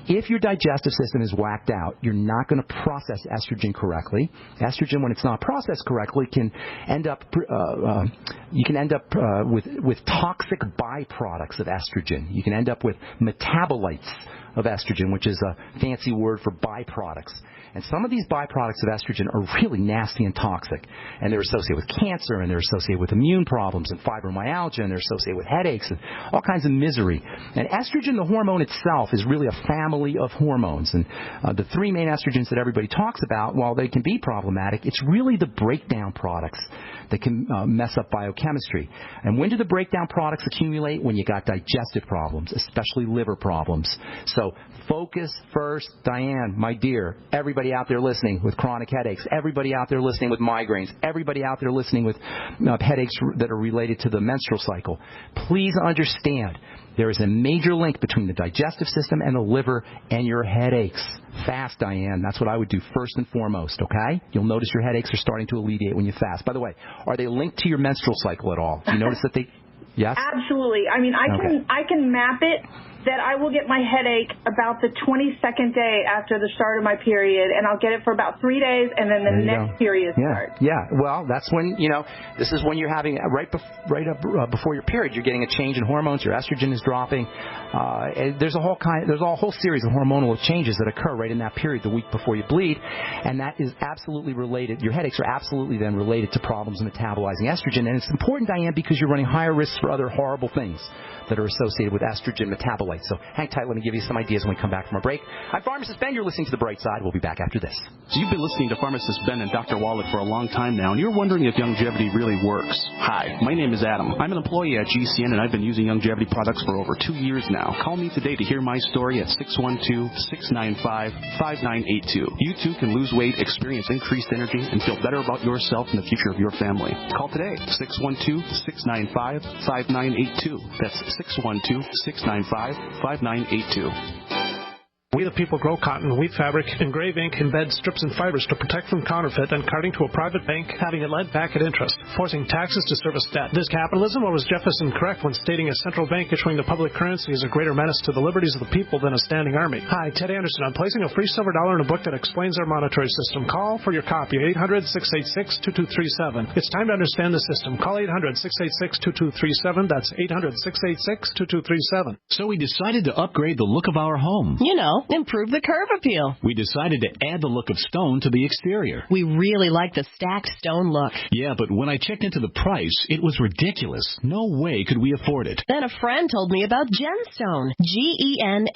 If your digestive system is whacked out, you're not going to process estrogen correctly. Estrogen, when it's not processed correctly, can end up with toxic byproducts of estrogen. You can end up with metabolites of estrogen, which is a fancy word for byproducts. And some of these byproducts of estrogen are really nasty and toxic. And they're associated with cancer, and they're associated with immune problems and fibromyalgia, and they're associated with headaches and all kinds of misery. And estrogen, the hormone itself, is really a family of hormones. And the three main estrogens that everybody talks about, while they can be problematic, it's really the breakdown products that can mess up biochemistry. And when do the breakdown products accumulate? When you got digestive problems, especially liver problems. So focus first, Diane, my dear, everybody out there listening with chronic headaches, everybody out there listening with migraines, everybody out there listening with headaches that are related to the menstrual cycle. Please understand there is a major link between the digestive system and the liver and your headaches. Fast, Diane. That's what I would do first and foremost, okay? You'll notice your headaches are starting to alleviate when you fast. By the way, are they linked to your menstrual cycle at all? Do you notice that they... Yes? Absolutely. I mean, I can map it that I will get my headache about the 22nd day after the start of my period, and I'll get it for about 3 days, and then the next period starts. Yeah. Well, that's when, this is when you're having, right before your period, you're getting a change in hormones, your estrogen is dropping. There's a whole series of hormonal changes that occur right in that period, the week before you bleed, and that is absolutely related. Your headaches are absolutely then related to problems in metabolizing estrogen, and it's important, Diane, because you're running higher risks for other horrible things that are associated with estrogen metabolites. So hang tight, let me give you some ideas when we come back from our break. I'm Pharmacist Ben, you're listening to The Bright Side. We'll be back after this. So you've been listening to Pharmacist Ben and Dr. Wallach for a long time now, and you're wondering if Youngevity really works. Hi, my name is Adam. I'm an employee at GCN, and I've been using Youngevity products for over 2 years now. Call me today to hear my story at 612-695-5982. You too can lose weight, experience increased energy, and feel better about yourself and the future of your family. Call today, 612-695-5982. That's 612-695-5982. We the people grow cotton, weave fabric, engrave ink, embed strips and fibers to protect from counterfeit and carting to a private bank, having it lent back at interest, forcing taxes to service debt. This capitalism, or was Jefferson correct when stating a central bank issuing the public currency is a greater menace to the liberties of the people than a standing army? Hi, Ted Anderson. I'm placing a free silver dollar in a book that explains our monetary system. Call for your copy, 800-686-2237. It's time to understand the system. Call 800-686-2237. That's 800-686-2237. So we decided to upgrade the look of our home. Improve the curve appeal. We decided to add the look of stone to the exterior. We really like the stacked stone look. Yeah, but when I checked into the price, it was ridiculous. No way could we afford it. Then a friend told me about Genstone. Genstone.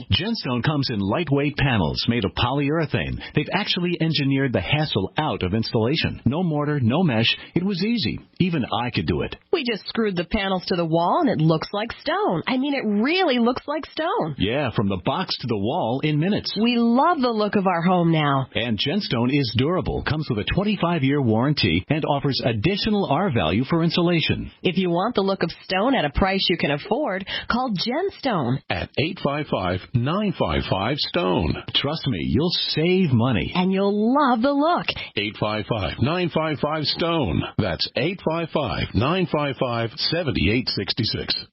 Genstone comes in lightweight panels made of polyurethane. They've actually engineered the hassle out of installation. No mortar, no mesh. It was easy. Even I could do it. We just screwed the panels to the wall and it looks like stone. I mean, it really looks like stone. Yeah, from the box to the wall in minutes. We love the look of our home now. And Genstone is durable, comes with a 25-year warranty, and offers additional R value for insulation. If you want the look of stone at a price you can afford, call Genstone at 855-955-STONE. Trust me, you'll save money. And you'll love the look. 855-955-STONE. That's 855-955-7866.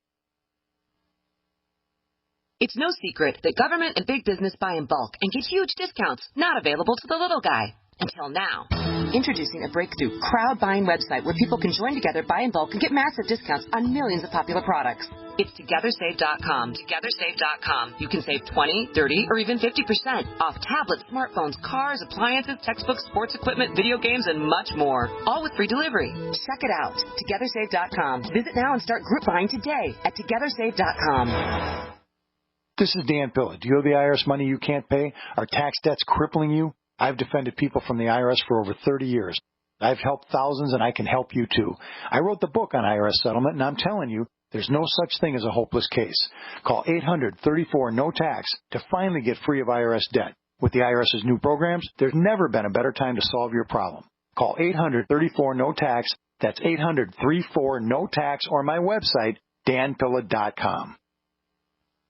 It's no secret that government and big business buy in bulk and get huge discounts not available to the little guy. Until now. Introducing a breakthrough crowd-buying website where people can join together, buy in bulk, and get massive discounts on millions of popular products. It's TogetherSave.com. TogetherSave.com. You can save 20, 30, or even 50% off tablets, smartphones, cars, appliances, textbooks, sports equipment, video games, and much more. All with free delivery. Check it out. TogetherSave.com. Visit now and start group buying today at TogetherSave.com. This is Dan Pilla. Do you owe the IRS money you can't pay? Are tax debts crippling you? I've defended people from the IRS for over 30 years. I've helped thousands, and I can help you too. I wrote the book on IRS settlement, and I'm telling you, there's no such thing as a hopeless case. Call 800-34-NO-TAX to finally get free of IRS debt. With the IRS's new programs, there's never been a better time to solve your problem. Call 800-34-NO-TAX. That's 800-34-NO-TAX, or my website, danpilla.com.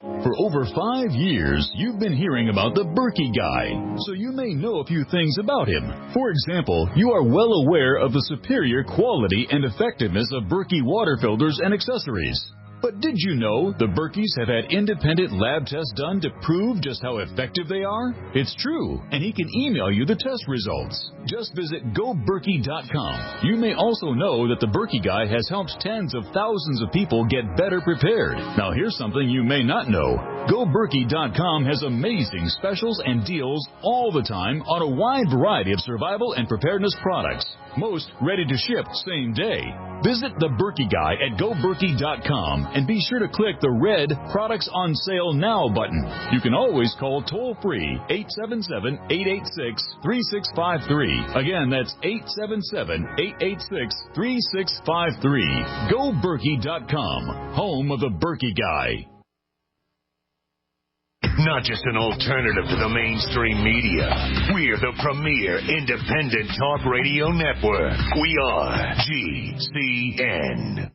For over 5 years, you've been hearing about the Berkey Guy, so you may know a few things about him. For example, you are well aware of the superior quality and effectiveness of Berkey water filters and accessories. But did you know the Berkeys have had independent lab tests done to prove just how effective they are? It's true, and he can email you the test results. Just visit GoBerkey.com. You may also know that the Berkey Guy has helped tens of thousands of people get better prepared. Now here's something you may not know. GoBerkey.com has amazing specials and deals all the time on a wide variety of survival and preparedness products. Most ready to ship same day. Visit the Berkey Guy at GoBerkey.com and be sure to click the red Products on Sale Now button. You can always call toll-free 877-886-3653. Again, that's 877-886-3653. GoBerkey.com, home of the Berkey Guy. Not just an alternative to the mainstream media. We're the premier independent talk radio network. We are GCN.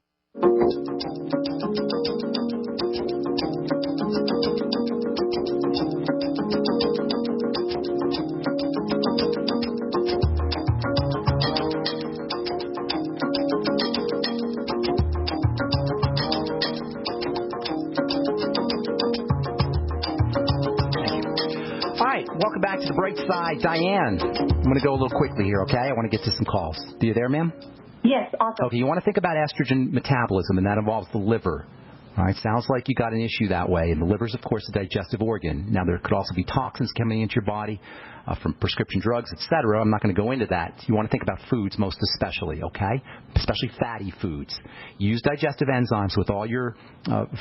Welcome back to the Bright Side. Diane, I'm going to go a little quickly here, okay? I want to get to some calls. Are you there, ma'am? Yes, awesome. Okay, you want to think about estrogen metabolism, and that involves the liver. All right, sounds like you got an issue that way. And the liver is, of course, a digestive organ. Now, there could also be toxins coming into your body from prescription drugs, etc. I'm not going to go into that. You want to think about foods most especially, okay? Especially fatty foods. Use digestive enzymes with all your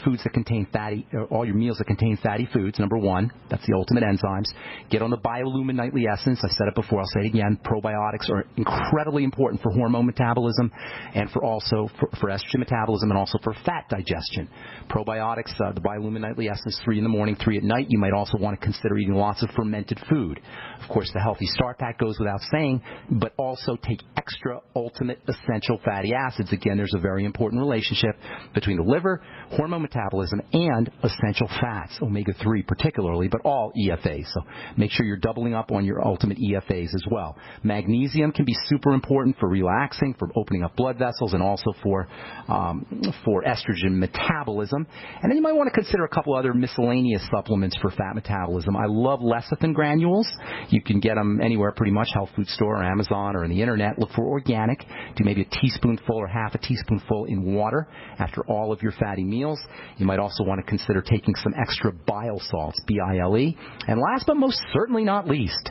foods that contain fatty, all your meals that contain fatty foods, number one. That's the ultimate enzymes. Get on the Biolumin Nightly Essence. I've said it before. I'll say it again. Probiotics are incredibly important for hormone metabolism and for estrogen metabolism and also for fat digestion. Probiotics, the Biolumin Nightly Essence, 3 in the morning, 3 at night. You might also want to consider eating lots of fermented food. Of course, the Healthy Start Pack goes without saying, but also take extra ultimate essential fatty acids. Again, there's a very important relationship between the liver, hormone metabolism, and essential fats, omega-3 particularly, but all EFAs. So make sure you're doubling up on your ultimate EFAs as well. Magnesium can be super important for relaxing, for opening up blood vessels, and also for estrogen metabolism. And then you might want to consider a couple other miscellaneous supplements for fat metabolism. I love lecithin granules. You can get them anywhere pretty much, health food store or Amazon or on the internet. Look for organic. Do maybe a teaspoonful or half a teaspoonful in water after all of your fatty meals. You might also want to consider taking some extra bile salts, B-I-L-E. And last but most certainly not least,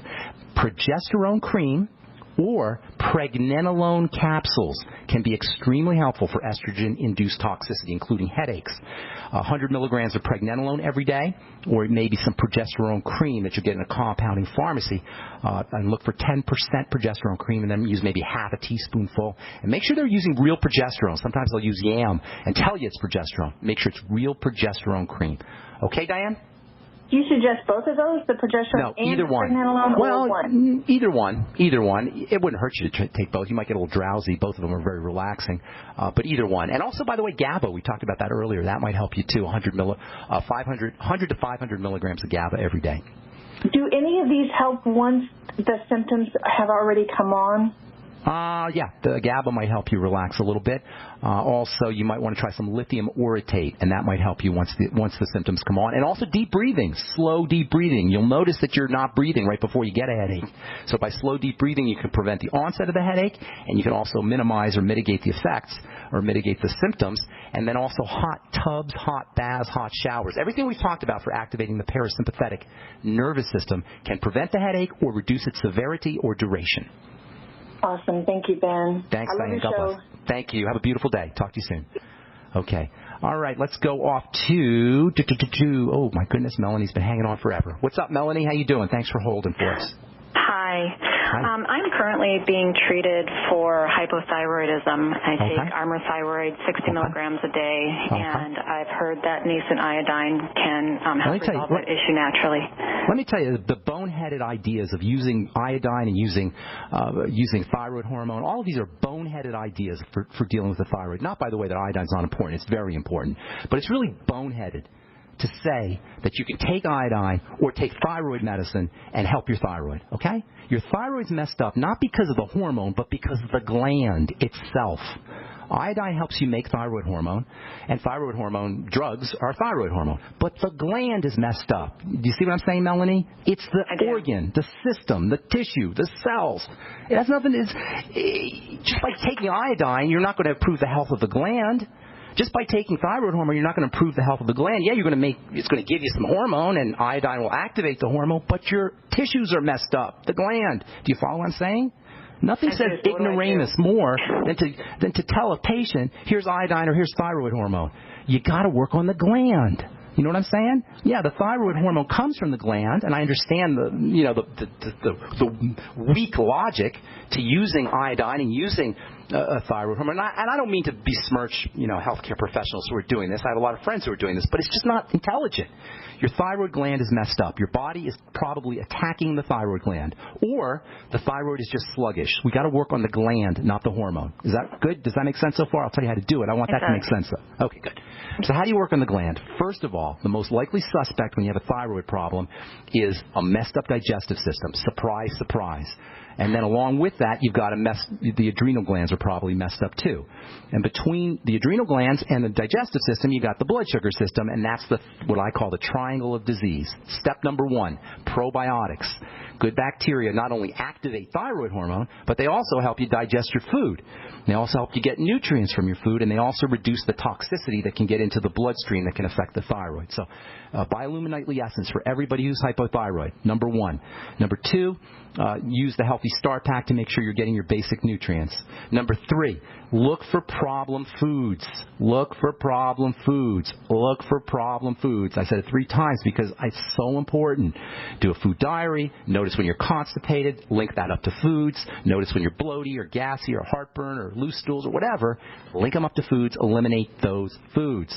progesterone cream or pregnenolone capsules can be extremely helpful for estrogen-induced toxicity, including headaches. 100 milligrams of pregnenolone every day, or maybe some progesterone cream that you get in a compounding pharmacy. And look for 10% progesterone cream, and then use maybe half a teaspoonful. And make sure they're using real progesterone. Sometimes they'll use yam and tell you it's progesterone. Make sure it's real progesterone cream. Okay, Diane? Do you suggest both of those, the progesterone and either the one. pregnenolone, or one? Either one. It wouldn't hurt you to take both. You might get a little drowsy. Both of them are very relaxing, but either one. And also, by the way, GABA. We talked about that earlier. That might help you too. 100 to 500 milligrams of GABA every day. Do any of these help once the symptoms have already come on? Yeah, the GABA might help you relax a little bit. Also, you might want to try some lithium orotate, and that might help you once the symptoms come on. And also deep breathing, slow deep breathing. You'll notice that you're not breathing right before you get a headache. So by slow deep breathing, you can prevent the onset of the headache, and you can also minimize or mitigate the effects or mitigate the symptoms. And then also hot tubs, hot baths, hot showers. Everything we've talked about for activating the parasympathetic nervous system can prevent the headache or reduce its severity or duration. Awesome. Thank you, Ben. Thanks, I love Diane. your God show. bless. Thank you. Have a beautiful day. Talk to you soon. Okay. All right. Let's go off to... Oh, my goodness. Melanie's been hanging on forever. What's up, Melanie? How you doing? Thanks for holding for us. Hi. I'm currently being treated for hypothyroidism. I take Armour Thyroid 60 milligrams a day, and I've heard that nascent iodine can help resolve that issue naturally. Let me tell you, the boneheaded ideas of using iodine and using thyroid hormone, all of these are boneheaded ideas for dealing with the thyroid. Not, by the way, that iodine's not important. It's very important. But it's really boneheaded to say that you can take iodine or take thyroid medicine and help your thyroid, okay? Your thyroid's messed up not because of the hormone, but because of the gland itself. Iodine helps you make thyroid hormone, and thyroid hormone drugs are thyroid hormone. But the gland is messed up. Do you see what I'm saying, Melanie? It's the organ, the system, the tissue, the cells. It has nothing to... Just like taking iodine, you're not going to improve the health of the gland. Just by taking thyroid hormone, you're not going to improve the health of the gland. Yeah, it's going to give you some hormone, and iodine will activate the hormone, but your tissues are messed up, the gland. Do you follow what I'm saying? Nothing says ignoramus more than to tell a patient, here's iodine or here's thyroid hormone. You got to work on the gland. You know what I'm saying? Yeah, the thyroid hormone comes from the gland, and I understand the weak logic to using iodine and using a thyroid hormone. And I don't mean to besmirch, healthcare professionals who are doing this. I have a lot of friends who are doing this, but it's just not intelligent. Your thyroid gland is messed up. Your body is probably attacking the thyroid gland, or the thyroid is just sluggish. We got to work on the gland, not the hormone. Is that good? Does that make sense so far? I'll tell you how to do it. I want that to make sense, though. Okay, good. So how do you work on the gland? First of all, the most likely suspect when you have a thyroid problem is a messed up digestive system. Surprise, surprise. And then along with that, you've got the adrenal glands are probably messed up too. And between the adrenal glands and the digestive system, you've got the blood sugar system, and that's what I call the triangle of disease. Step number 1, probiotics. Good bacteria not only activate thyroid hormone, but they also help you digest your food. They also help you get nutrients from your food, and they also reduce the toxicity that can get into the bloodstream that can affect the thyroid. So Biolumin Nightly Essence for everybody who's hypothyroid, number 1. Number 2, use the Healthy Start Pack to make sure you're getting your basic nutrients. Number 3, look for problem foods. Look for problem foods. Look for problem foods. I said it 3 times because it's so important. Do a food diary. Notice when you're constipated. Link that up to foods. Notice when you're bloaty or gassy or heartburn or loose stools or whatever. Link them up to foods. Eliminate those foods.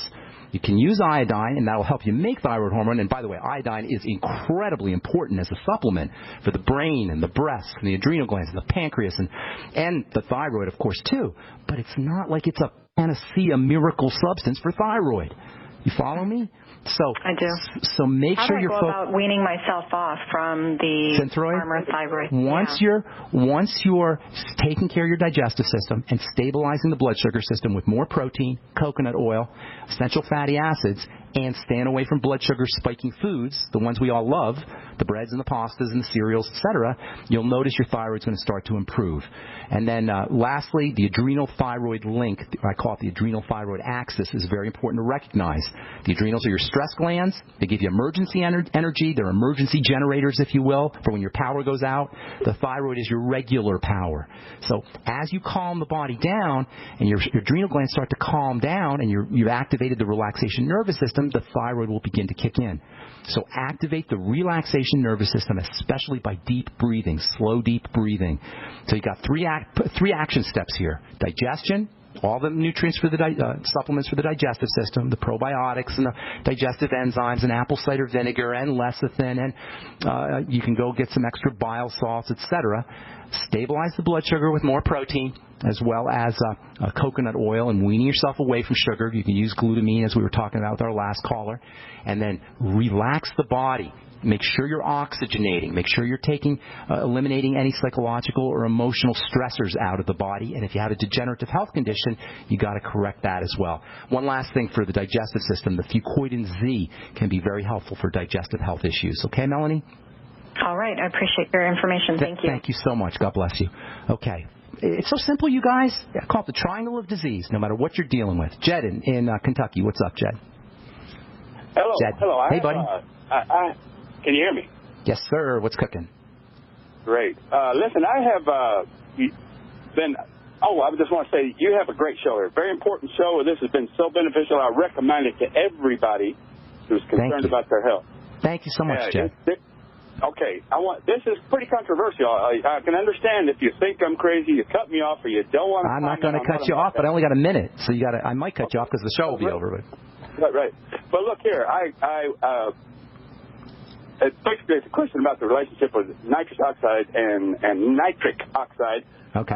You can use iodine, and that will help you make thyroid hormone. And by the way, iodine is incredibly important as a supplement for the brain and the breast and the adrenal glands and the pancreas and the thyroid, of course, too. But it's not like it's a panacea miracle substance for thyroid. You follow me? So I do. So make sure you're How do I go about weaning myself off from the Armour Thyroid? Once you're taking care of your digestive system and stabilizing the blood sugar system with more protein, coconut oil, essential fatty acids, and staying away from blood sugar spiking foods, the ones we all love, the breads and the pastas and the cereals, etc., you'll notice your thyroid's going to start to improve. And then lastly, the adrenal thyroid link, I call it the adrenal thyroid axis, is very important to recognize. The adrenals are your stress glands. They give you emergency energy. They're emergency generators, if you will, for when your power goes out. The thyroid is your regular power. So as you calm the body down and your adrenal glands start to calm down and you've activated the relaxation nervous system, the thyroid will begin to kick in. So activate the relaxation nervous system, especially by deep breathing, slow deep breathing. So you got three action steps here: digestion, all the nutrients for the supplements for the digestive system, the probiotics and the digestive enzymes, and apple cider vinegar and lecithin, and you can go get some extra bile salts, etc. Stabilize the blood sugar with more protein, as well as coconut oil, and weaning yourself away from sugar. You can use glutamine, as we were talking about with our last caller, and then relax the body. Make sure you're oxygenating. Make sure you're eliminating any psychological or emotional stressors out of the body. And if you have a degenerative health condition, you got to correct that as well. One last thing for the digestive system, the Fucoidin Z can be very helpful for digestive health issues. Okay, Melanie? All right. I appreciate your information. Thank you. Thank you so much. God bless you. Okay. It's so simple, you guys. I call it the triangle of disease, no matter what you're dealing with. Jed in Kentucky. What's up, Jed? Hello. Jed. Hello. Hey, buddy. Can you hear me? Yes, sir. What's cooking? Great. Listen, I have been... Oh, I just want to say you have a great show here. Very important show. This has been so beneficial. I recommend it to everybody who's concerned about their health. Thank you so much, Jed. Okay, this is pretty controversial. I can understand if you think I'm crazy, you cut me off, or you don't want to. I'm not going to cut you off, but I only got a minute, so I might cut you off because the show will be over. Right. But look here, basically it's a question about the relationship with nitrous oxide and nitric oxide. Okay.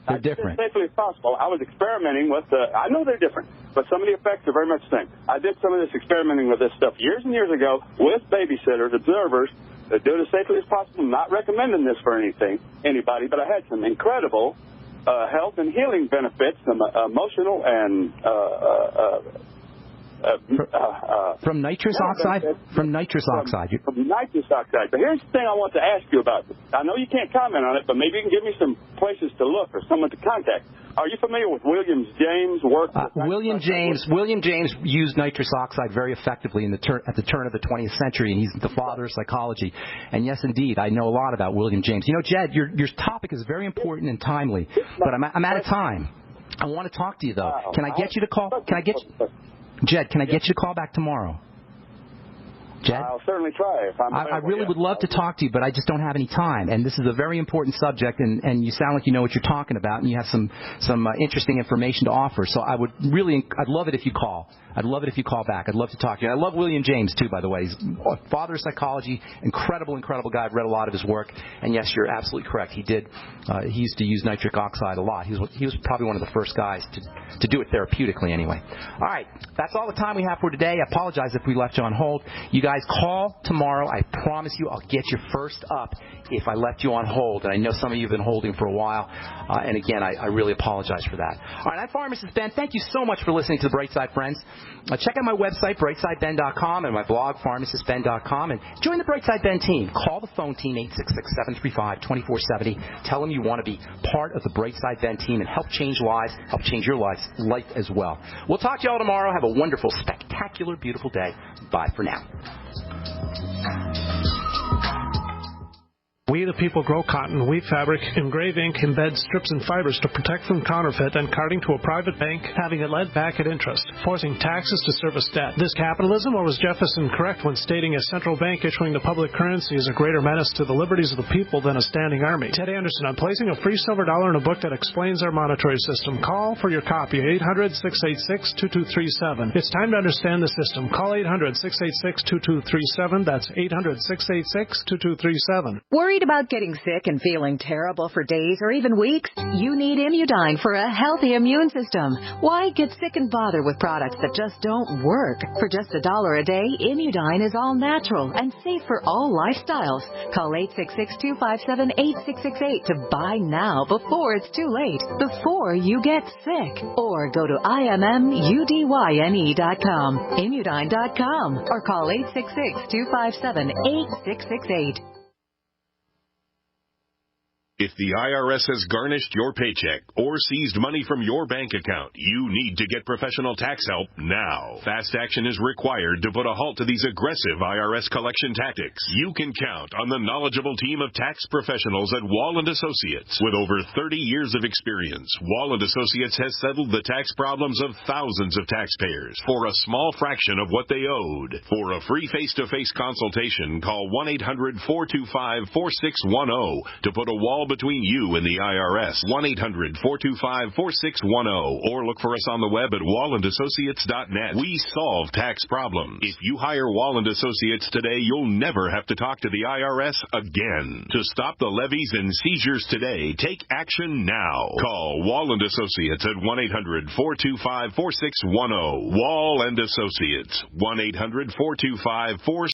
They're different. As safely as possible. I was experimenting with I know they're different, but some of the effects are very much the same. I did some of this experimenting with this stuff years and years ago with babysitters, observers, that do it as safely as possible. I'm not recommending this for anybody, but I had some incredible health and healing benefits, some emotional and from nitrous oxide? From nitrous oxide. From nitrous oxide. But here's the thing I want to ask you about. I know you can't comment on it, but maybe you can give me some places to look or someone to contact. Are you familiar with William James' work? William James used nitrous oxide very effectively at the turn of the 20th century, and he's the father of psychology. And yes, indeed, I know a lot about William James. You know, Jed, your topic is very important and timely, but I'm out of time. I want to talk to you, though. Can I get you to call? Jed, can I get you to call back tomorrow? Jed? I'll certainly try if I'm I really would love to talk to you, but I just don't have any time. And this is a very important subject, and you sound like you know what you're talking about, and you have some interesting information to offer. So I'd love it if you call. I'd love it if you call back. I'd love to talk to you. I love William James, too, by the way. He's father of psychology, incredible guy. I've read a lot of his work. And, yes, you're absolutely correct. He used to use nitric oxide a lot. He was probably one of the first guys to do it therapeutically anyway. All right. That's all the time we have for today. I apologize if we left you on hold. You guys call tomorrow. I promise you I'll get you first up if I left you on hold. And I know some of you have been holding for a while. And, again, I really apologize for that. All right. I'm Pharmacist Ben. Thank you so much for listening to the Brightside Friends. Check out my website, brightsideben.com, and my blog, pharmacistben.com, and join the Brightside Ben team. Call the phone team, 866-735-2470. Tell them you want to be part of the Brightside Ben team and help change lives, help change your life as well. We'll talk to you all tomorrow. Have a wonderful, spectacular, beautiful day. Bye for now. We the people grow cotton, weave fabric, engrave ink, embed strips and fibers to protect from counterfeit and carting to a private bank, having it lent back at interest, forcing taxes to service debt. This capitalism, or was Jefferson correct when stating a central bank issuing the public currency is a greater menace to the liberties of the people than a standing army? Ted Anderson, I'm placing a free silver dollar in a book that explains our monetary system. Call for your copy, 800-686-2237. It's time to understand the system. Call 800-686-2237. That's 800-686-2237. Worried about getting sick and feeling terrible for days or even weeks? You need Immudyne for a healthy immune system. Why get sick and bother with products that just don't work? For just $1 a day, Immudyne is all natural and safe for all lifestyles. Call 866-257-8668 to buy now before it's too late, before you get sick. Or go to IMMUDYNE.com, Immudyne.com, or call 866-257-8668. If the IRS has garnished your paycheck or seized money from your bank account, you need to get professional tax help now. Fast action is required to put a halt to these aggressive IRS collection tactics. You can count on the knowledgeable team of tax professionals at Wall & Associates. With over 30 years of experience, Wall & Associates has settled the tax problems of thousands of taxpayers for a small fraction of what they owed. For a free face-to-face consultation, call 1-800-425-4610 to put a wall between you and the IRS. 1-800-425-4610, or look for us on the web at wallandassociates.net. We solve tax problems. If you hire Wall & Associates today, you'll never have to talk to the IRS again. To stop the levies and seizures today, take action now. Call Wall & Associates at 1-800-425-4610. Wall & Associates, 1-800-425-4610.